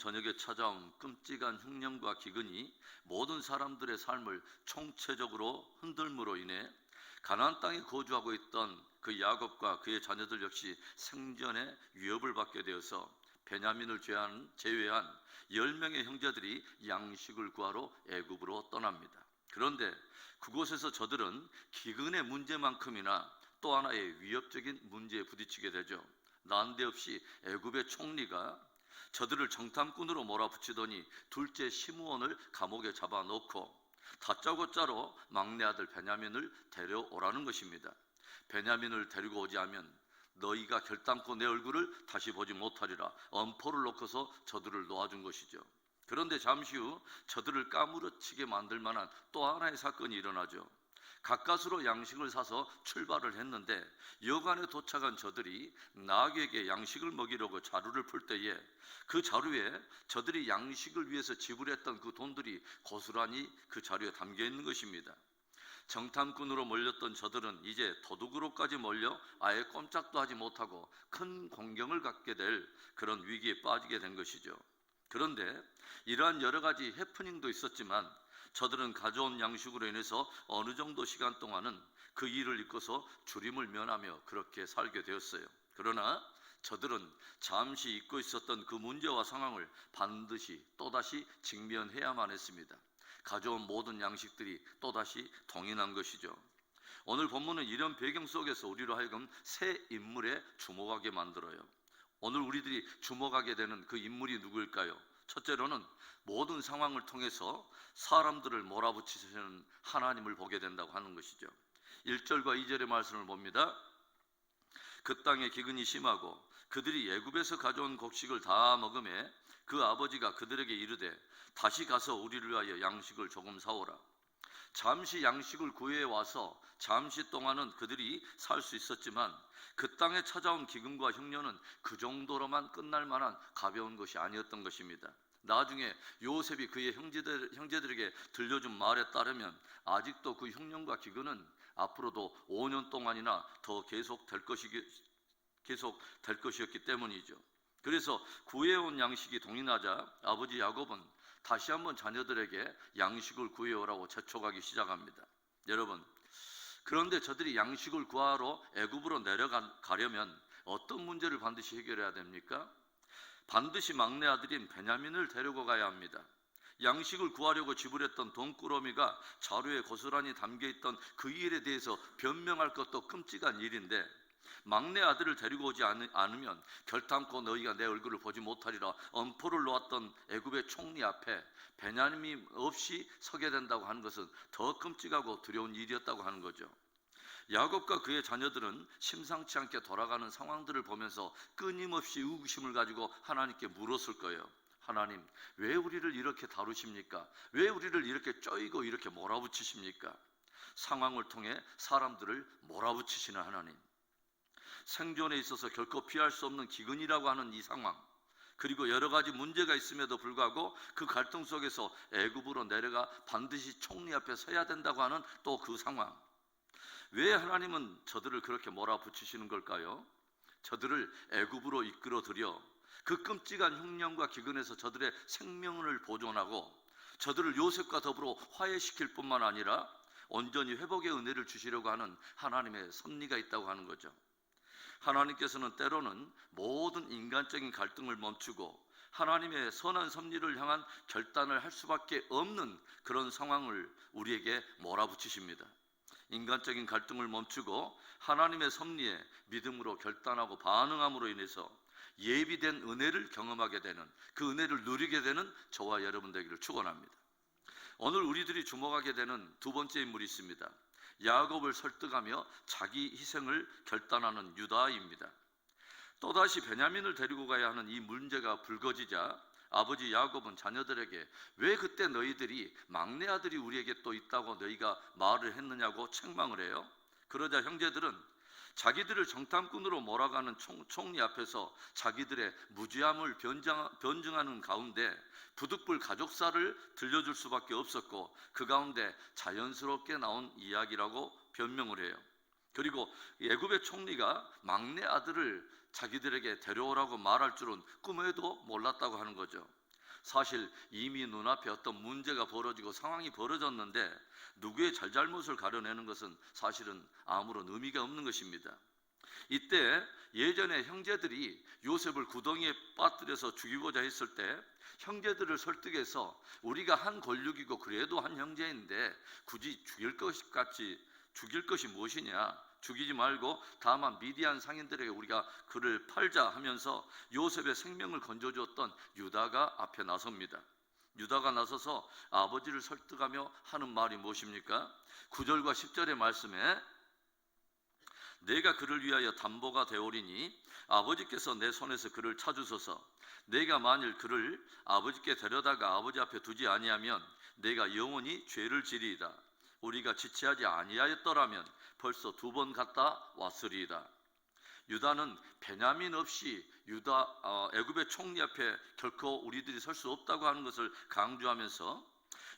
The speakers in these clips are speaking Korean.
저녁에 찾아온 끔찍한 흉년과 기근이 모든 사람들의 삶을 총체적으로 흔들므로 인해 가나안 땅에 거주하고 있던 그 야곱과 그의 자녀들 역시 생존의 위협을 받게 되어서 베냐민을 제외한 10명의 형제들이 양식을 구하러 애굽으로 떠납니다. 그런데 그곳에서 저들은 기근의 문제만큼이나 또 하나의 위협적인 문제에 부딪히게 되죠. 난데없이 애굽의 총리가 저들을 정탐꾼으로 몰아붙이더니 둘째 시므온을 감옥에 잡아놓고 다짜고짜로 막내 아들 베냐민을 데려오라는 것입니다. 베냐민을 데리고 오지 않으면 너희가 결단코 내 얼굴을 다시 보지 못하리라 엄포를 놓고서 저들을 놓아준 것이죠. 그런데 잠시 후 저들을 까무러치게 만들 만한 또 하나의 사건이 일어나죠. 가까스로 양식을 사서 출발을 했는데 여관에 도착한 저들이 나귀에게 양식을 먹이려고 자루를 풀 때에 그 자루에 저들이 양식을 위해서 지불했던 그 돈들이 고스란히 그 자루에 담겨 있는 것입니다. 정탐꾼으로 몰렸던 저들은 이제 도둑으로까지 몰려 아예 꼼짝도 하지 못하고 큰 공경을 갖게 될 그런 위기에 빠지게 된 것이죠. 그런데 이러한 여러 가지 해프닝도 있었지만 저들은 가져온 양식으로 인해서 어느 정도 시간 동안은 그 일을 잊고서 주림을 면하며 그렇게 살게 되었어요. 그러나 저들은 잠시 잊고 있었던 그 문제와 상황을 반드시 또다시 직면해야만 했습니다. 가져온 모든 양식들이 또다시 동인한 것이죠. 오늘 본문은 이런 배경 속에서 우리로 하여금 새 인물에 주목하게 만들어요. 오늘 우리들이 주목하게 되는 그 인물이 누구일까요? 첫째로는 모든 상황을 통해서 사람들을 몰아붙이시는 하나님을 보게 된다고 하는 것이죠. 1절과 2절의 말씀을 봅니다. 그 땅에 기근이 심하고 그들이 애굽에서 가져온 곡식을 다 먹음에 그 아버지가 그들에게 이르되 다시 가서 우리를 위하여 양식을 조금 사오라. 잠시 양식을 구해 와서 잠시 동안은 그들이 살 수 있었지만 그 땅에 찾아온 기근과 흉년은 그 정도로만 끝날 만한 가벼운 것이 아니었던 것입니다. 나중에 요셉이 그의 형제들에게 들려준 말에 따르면 아직도 그 흉년과 기근은 앞으로도 5년 동안이나 더 계속될 것이었기 때문이죠. 그래서 구해온 양식이 동인하자 아버지 야곱은 다시 한번 자녀들에게 양식을 구해오라고 재촉하기 시작합니다. 여러분, 그런데 저들이 양식을 구하러 애굽으로 내려가려면 어떤 문제를 반드시 해결해야 됩니까? 반드시 막내 아들인 베냐민을 데리고 가야 합니다. 양식을 구하려고 지불했던 돈꾸러미가 자루에 고스란히 담겨있던 그 일에 대해서 변명할 것도 끔찍한 일인데 막내 아들을 데리고 오지 않으면 결단코 너희가 내 얼굴을 보지 못하리라 엄포를 놓았던 애굽의 총리 앞에 베냐민이 없이 서게 된다고 하는 것은 더 끔찍하고 두려운 일이었다고 하는 거죠. 야곱과 그의 자녀들은 심상치 않게 돌아가는 상황들을 보면서 끊임없이 의구심을 가지고 하나님께 물었을 거예요. 하나님, 왜 우리를 이렇게 다루십니까? 왜 우리를 이렇게 쪼이고 이렇게 몰아붙이십니까? 상황을 통해 사람들을 몰아붙이시는 하나님, 생존에 있어서 결코 피할 수 없는 기근이라고 하는 이 상황, 그리고 여러 가지 문제가 있음에도 불구하고 그 갈등 속에서 애굽으로 내려가 반드시 총리 앞에 서야 된다고 하는 또 그 상황, 왜 하나님은 저들을 그렇게 몰아붙이시는 걸까요? 저들을 애굽으로 이끌어들여 그 끔찍한 흉년과 기근에서 저들의 생명을 보존하고 저들을 요셉과 더불어 화해시킬 뿐만 아니라 온전히 회복의 은혜를 주시려고 하는 하나님의 섭리가 있다고 하는 거죠. 하나님께서는 때로는 모든 인간적인 갈등을 멈추고 하나님의 선한 섭리를 향한 결단을 할 수밖에 없는 그런 상황을 우리에게 몰아붙이십니다. 인간적인 갈등을 멈추고 하나님의 섭리에 믿음으로 결단하고 반응함으로 인해서 예비된 은혜를 경험하게 되는, 그 은혜를 누리게 되는 저와 여러분 되기를 축원합니다. 오늘 우리들이 주목하게 되는 두 번째 인물이 있습니다. 야곱을 설득하며 자기 희생을 결단하는 유다입니다. 또다시 베냐민을 데리고 가야 하는 이 문제가 불거지자 아버지 야곱은 자녀들에게 왜 그때 너희들이 막내 아들이 우리에게 또 있다고 너희가 말을 했느냐고 책망을 해요. 그러자 형제들은 자기들을 정탐꾼으로 몰아가는 총리 앞에서 자기들의 무지함을 변증하는 가운데 부득불 가족사를 들려줄 수밖에 없었고 그 가운데 자연스럽게 나온 이야기라고 변명을 해요. 그리고 애굽의 총리가 막내 아들을 자기들에게 데려오라고 말할 줄은 꿈에도 몰랐다고 하는 거죠. 사실 이미 눈앞에 어떤 문제가 벌어지고 상황이 벌어졌는데 누구의 잘잘못을 가려내는 것은 사실은 아무런 의미가 없는 것입니다. 이때 예전에 형제들이 요셉을 구덩이에 빠뜨려서 죽이고자 했을 때 형제들을 설득해서 우리가 한 권력이고 그래도 한 형제인데 굳이 죽일 것이 무엇이냐, 죽이지 말고 다만 미디안 상인들에게 우리가 그를 팔자 하면서 요셉의 생명을 건져주었던 유다가 앞에 나섭니다. 유다가 나서서 아버지를 설득하며 하는 말이 무엇입니까? 9절과 10절의 말씀에 내가 그를 위하여 담보가 되오리니 아버지께서 내 손에서 그를 찾으소서. 내가 만일 그를 아버지께 데려다가 아버지 앞에 두지 아니하면 내가 영원히 죄를 지리이다. 우리가 지체하지 아니하였더라면 벌써 2번 갔다 왔으리이다. 유다는 베냐민 없이 애굽의 총리 앞에 결코 우리들이 설 수 없다고 하는 것을 강조하면서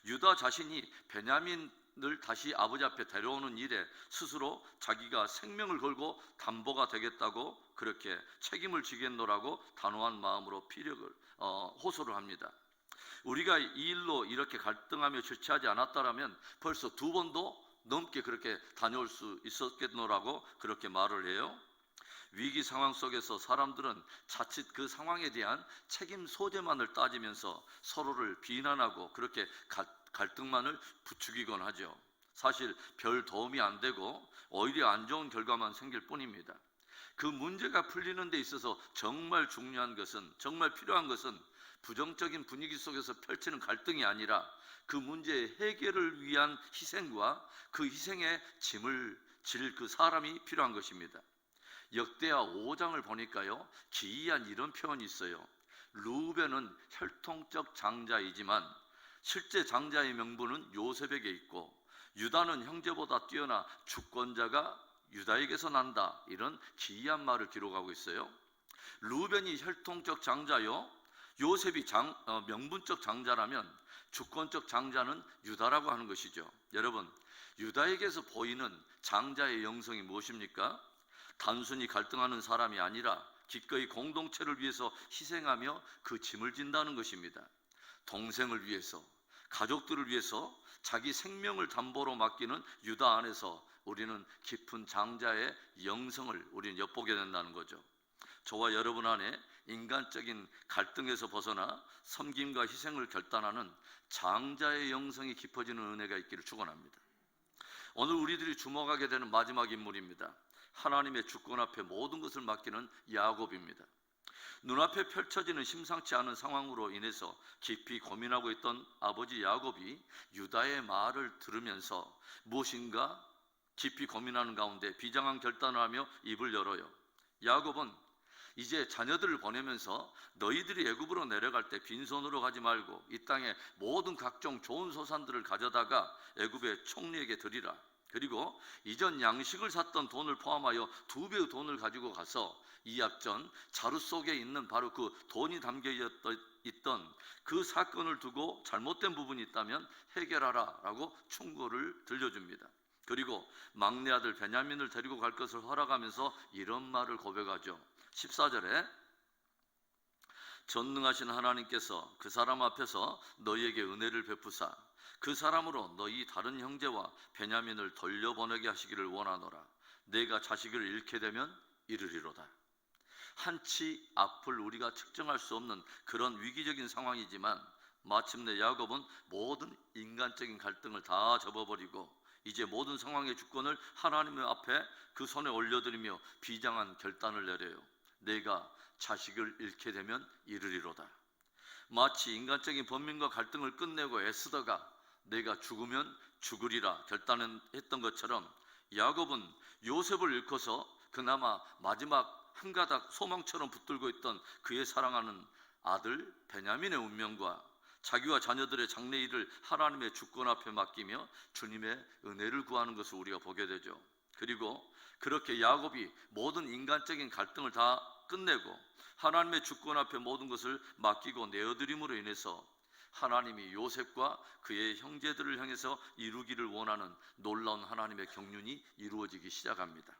유다 자신이 베냐민을 다시 아버지 앞에 데려오는 일에 스스로 자기가 생명을 걸고 담보가 되겠다고 그렇게 책임을 지겠노라고 단호한 마음으로 호소를 합니다. 우리가 이 일로 이렇게 갈등하며 지체하지 않았다라면 벌써 2번도 넘게 그렇게 다녀올 수 있었겠노라고 그렇게 말을 해요. 위기 상황 속에서 사람들은 자칫 그 상황에 대한 책임 소재만을 따지면서 서로를 비난하고 그렇게 갈등만을 부추기곤 하죠. 사실 별 도움이 안 되고 오히려 안 좋은 결과만 생길 뿐입니다. 그 문제가 풀리는 데 있어서 정말 중요한 것은, 정말 필요한 것은 부정적인 분위기 속에서 펼치는 갈등이 아니라 그 문제의 해결을 위한 희생과 그 희생의 짐을 질 그 사람이 필요한 것입니다. 역대하 5장을 보니까요, 기이한 이런 표현이 있어요. 르우벤은 혈통적 장자이지만 실제 장자의 명분은 요셉에게 있고 유다는 형제보다 뛰어나 주권자가 유다에게서 난다. 이런 기이한 말을 기록하고 있어요. 르우벤이 혈통적 장자요, 요셉이 명분적 장자라면 주권적 장자는 유다라고 하는 것이죠. 여러분, 유다에게서 보이는 장자의 영성이 무엇입니까? 단순히 갈등하는 사람이 아니라 기꺼이 공동체를 위해서 희생하며 그 짐을 진다는 것입니다. 동생을 위해서, 가족들을 위해서 자기 생명을 담보로 맡기는 유다 안에서 우리는 깊은 장자의 영성을 우리는 엿보게 된다는 거죠. 저와 여러분 안에 인간적인 갈등에서 벗어나 섬김과 희생을 결단하는 장자의 영성이 깊어지는 은혜가 있기를 축원합니다. 오늘 우리들이 주목하게 되는 마지막 인물입니다. 하나님의 주권 앞에 모든 것을 맡기는 야곱입니다. 눈앞에 펼쳐지는 심상치 않은 상황으로 인해서 깊이 고민하고 있던 아버지 야곱이 유다의 말을 들으면서 무엇인가 깊이 고민하는 가운데 비장한 결단을 하며 입을 열어요. 야곱은 이제 자녀들을 보내면서 너희들이 애굽으로 내려갈 때 빈손으로 가지 말고 이 땅에 모든 각종 좋은 소산들을 가져다가 애굽의 총리에게 드리라. 그리고 이전 양식을 샀던 돈을 포함하여 2배의 돈을 가지고 가서 이 앞전 자루 속에 있는 바로 그 돈이 담겨 있던 그 사건을 두고 잘못된 부분이 있다면 해결하라 라고 충고를 들려줍니다. 그리고 막내 아들 베냐민을 데리고 갈 것을 허락하면서 이런 말을 고백하죠. 14절에 전능하신 하나님께서 그 사람 앞에서 너희에게 은혜를 베푸사 그 사람으로 너희 다른 형제와 베냐민을 돌려보내게 하시기를 원하노라. 내가 자식을 잃게 되면 이르리로다. 한치 앞을 우리가 측정할 수 없는 그런 위기적인 상황이지만 마침내 야곱은 모든 인간적인 갈등을 다 접어버리고 이제 모든 상황의 주권을 하나님의 앞에 그 손에 올려드리며 비장한 결단을 내려요. 내가 자식을 잃게 되면 이르리로다. 마치 인간적인 번민과 갈등을 끝내고 애쓰다가 내가 죽으면 죽으리라 결단했던 것처럼 야곱은 요셉을 잃고서 그나마 마지막 한 가닥 소망처럼 붙들고 있던 그의 사랑하는 아들 베냐민의 운명과 자기와 자녀들의 장래일을 하나님의 주권 앞에 맡기며 주님의 은혜를 구하는 것을 우리가 보게 되죠. 그리고 그렇게 야곱이 모든 인간적인 갈등을 다 끝내고 하나님의 주권 앞에 모든 것을 맡기고 내어드림으로 인해서 하나님이 요셉과 그의 형제들을 향해서 이루기를 원하는 놀라운 하나님의 경륜이 이루어지기 시작합니다.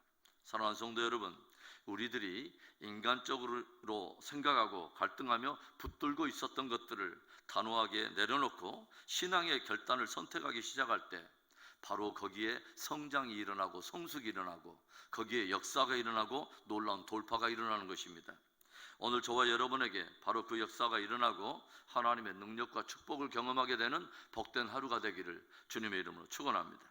사랑하는 성도 여러분, 우리들이 인간적으로 생각하고 갈등하며 붙들고 있었던 것들을 단호하게 내려놓고 신앙의 결단을 선택하기 시작할 때 바로 거기에 성장이 일어나고 성숙이 일어나고 거기에 역사가 일어나고 놀라운 돌파가 일어나는 것입니다. 오늘 저와 여러분에게 바로 그 역사가 일어나고 하나님의 능력과 축복을 경험하게 되는 복된 하루가 되기를 주님의 이름으로 축원합니다.